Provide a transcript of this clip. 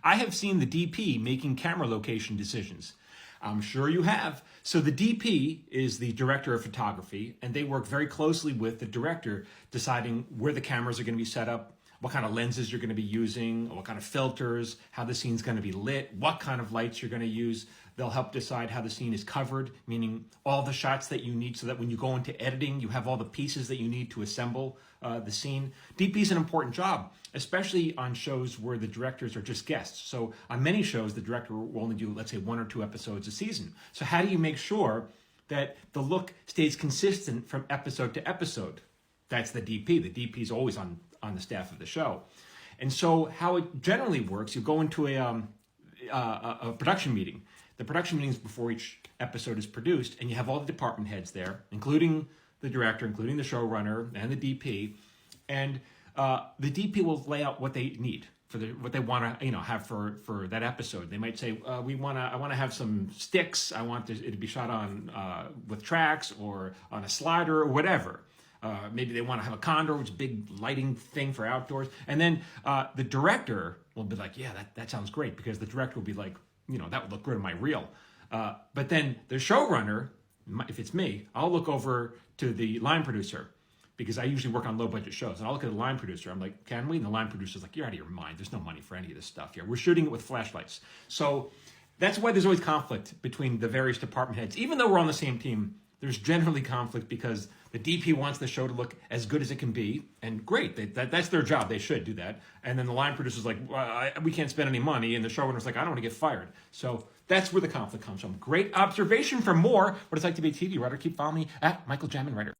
I have seen the DP making camera location decisions. I'm sure you have. So the DP is the director of photography, and they work very closely with the director, deciding where the cameras are going to be set up, what kind of lenses you're going to be using, what kind of filters, how the scene's going to be lit, what kind of lights you're going to use. They'll help decide how the scene is covered, meaning all the shots that you need so that when you go into editing, you have all the pieces that you need to assemble the scene. DP is an important job, especially on shows where the directors are just guests. So on many shows, the director will only do, let's say, 1 or 2 episodes a season. So how do you make sure that the look stays consistent from episode to episode? That's the DP. The DP is always on the staff of the show. And so how it generally works, you go into a production meeting. The production meetings before each episode is produced, and you have all the department heads there, including the director, including the showrunner, and the DP. And the DP will lay out what they need for what they want to have for that episode. They might say, I want to have some sticks. I want it to be shot on with tracks or on a slider or whatever. Maybe they want to have a condor, which is a big lighting thing for outdoors. And then the director will be like, yeah, that sounds great, because the director will be like, that would look good in my reel. But then the showrunner, if it's me, I'll look over to the line producer, because I usually work on low budget shows. And I'll look at the line producer. I'm like, can we? And the line producer's like, you're out of your mind. There's no money for any of this stuff here. We're shooting it with flashlights. So that's why there's always conflict between the various department heads. Even though we're on the same team, there's generally conflict because the DP wants the show to look as good as it can be, and great, that's their job. They should do that. And then the line producer's like, we can't spend any money, and the showrunner's like, I don't want to get fired. So that's where the conflict comes from. Great observation. For more what it's like to be a TV writer, keep following me at Michael Jamin Writer.